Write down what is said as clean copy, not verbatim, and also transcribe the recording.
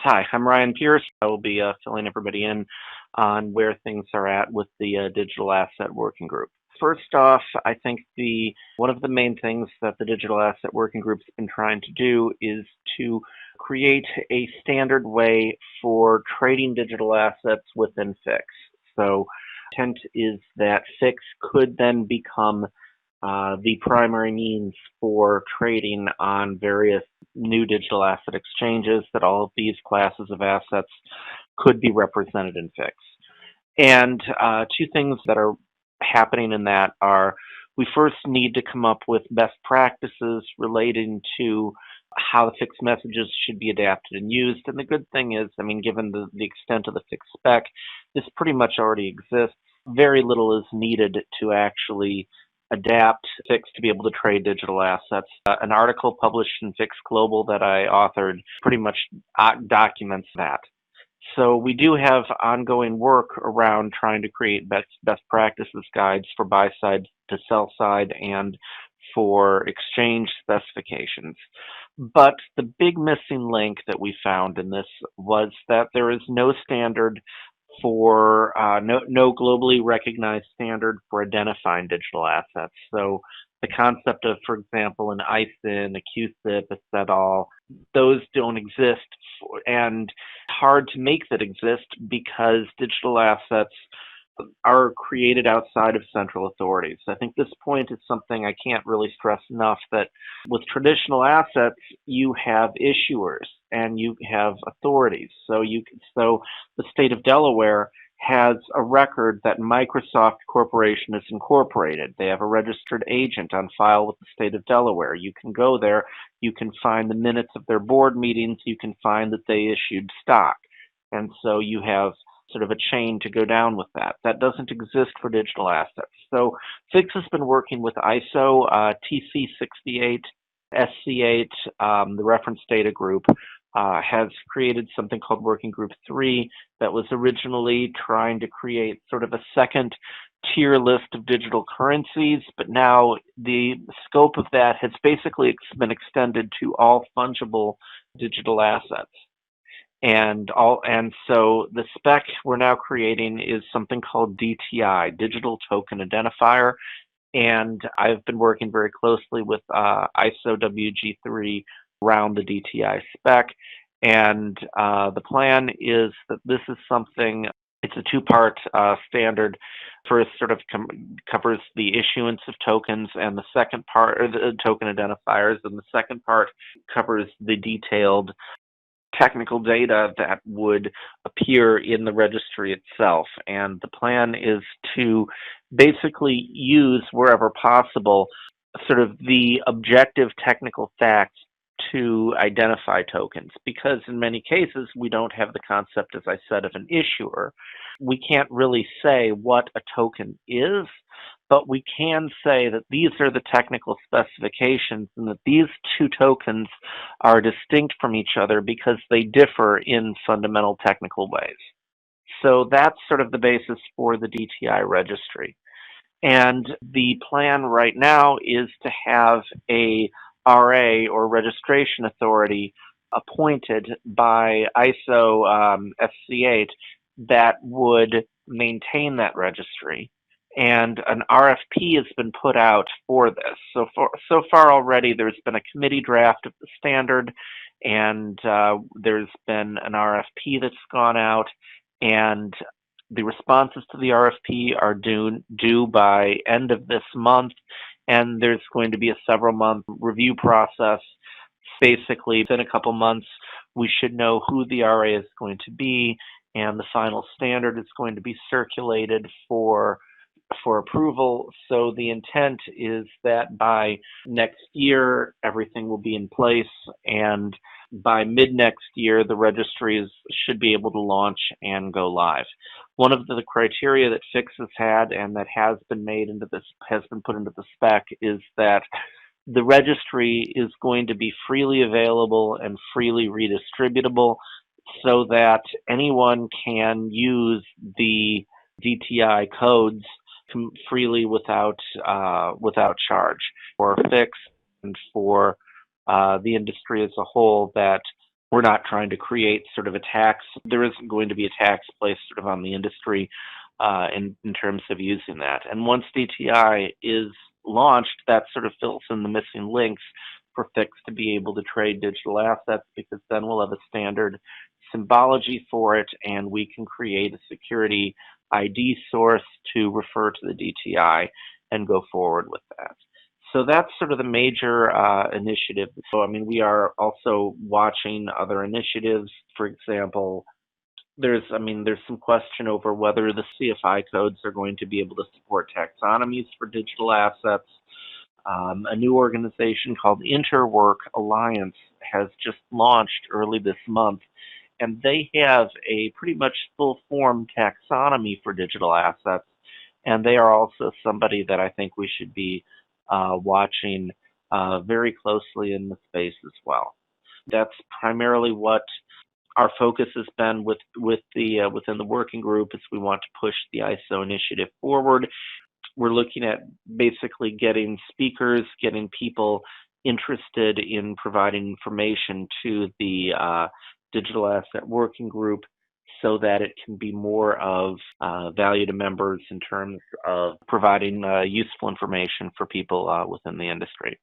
Hi, I'm Ryan Pierce. I will be filling everybody in on where things are at with the Digital Asset Working Group. First off, I think the one of the main things that the Digital Asset Working Group's been trying to do is to create a standard way for trading digital assets within FIX. So, intent is that FIX could then become the primary means for trading on various new digital asset exchanges, that all of these classes of assets could be represented in FIX. And two things that are happening in that are we first need to come up with best practices relating to how the FIX messages should be adapted and used. And the good thing is, I mean, given the extent of the FIX spec, this pretty much already exists. Very little is needed to actually adapt FIX to be able to trade digital assets. An article published in FIX Global that I authored pretty much documents that. So we do have ongoing work around trying to create best practices guides for buy side to sell side and for exchange specifications. But the big missing link that we found in this was that there is no standard for no globally recognized standard for identifying digital assets. So the concept of, for example, an ISIN, a CUSIP, a CEDAL, those don't exist, and hard to make that exist because digital assets are created outside of central authorities. I think this point is something I can't really stress enough, that with traditional assets, you have issuers and you have authorities. So the state of Delaware has a record that Microsoft Corporation is incorporated. They have a registered agent on file with the state of Delaware. You can go there, you can find the minutes of their board meetings, you can find that they issued stock. And so you have sort of a chain to go down with that. That doesn't exist for digital assets. So FIX has been working with ISO, TC68, SC8, the reference data group, has created something called Working Group 3 that was originally trying to create sort of a second tier list of digital currencies, but now the scope of that has basically been extended to all fungible digital assets. And so the spec we're now creating is something called DTI, Digital Token Identifier, and I've been working very closely with ISO WG3 around the DTI spec. And the plan is that this is something, it's a two-part standard. First sort of covers the issuance of tokens, and the second part, or the token identifiers, and the second part covers the detailed technical data that would appear in the registry itself. And the plan is to basically use, wherever possible, sort of the objective technical facts to identify tokens, because in many cases we don't have the concept, as I said, of an issuer. We can't really say what a token is, but we can say that these are the technical specifications and that these two tokens are distinct from each other because they differ in fundamental technical ways. So that's sort of the basis for the DTI registry. And the plan right now is to have a RA, or registration authority, appointed by ISO SC8 that would maintain that registry. And an RFP has been put out for this. So far already, there's been a committee draft of the standard, and there's been an RFP that's gone out, and the responses to the RFP are due by end of this month, and there's going to be a several-month review process. Basically, within a couple months, we should know who the RA is going to be, and the final standard is going to be circulated for approval. So the intent is that by next year, everything will be in place, and by mid next year, the registries should be able to launch and go live. One of the criteria that FIX has had, and that has been put into the spec, is that the registry is going to be freely available and freely redistributable, so that anyone can use the DTI codes freely without charge for FIX and for the industry as a whole. That We're not trying to create sort of a tax. There isn't going to be a tax placed sort of on the industry in terms of using that. And once DTI is launched, that sort of fills in the missing links for FIX to be able to trade digital assets, because then we'll have a standard symbology for it, and we can create a security ID source to refer to the DTI and go forward with that. So that's sort of the major initiative. So, I mean, we are also watching other initiatives. For example, there's some question over whether the CFI codes are going to be able to support taxonomies for digital assets. A new organization called Interwork Alliance has just launched early this month, and they have a pretty much full-form taxonomy for digital assets, and they are also somebody that I think we should be watching very closely in the space as well. That's primarily what our focus has been within the working group, is we want to push the ISO initiative forward. We're looking at basically getting speakers, getting people interested in providing information to the digital asset working group, so that it can be more of value to members in terms of providing useful information for people within the industry.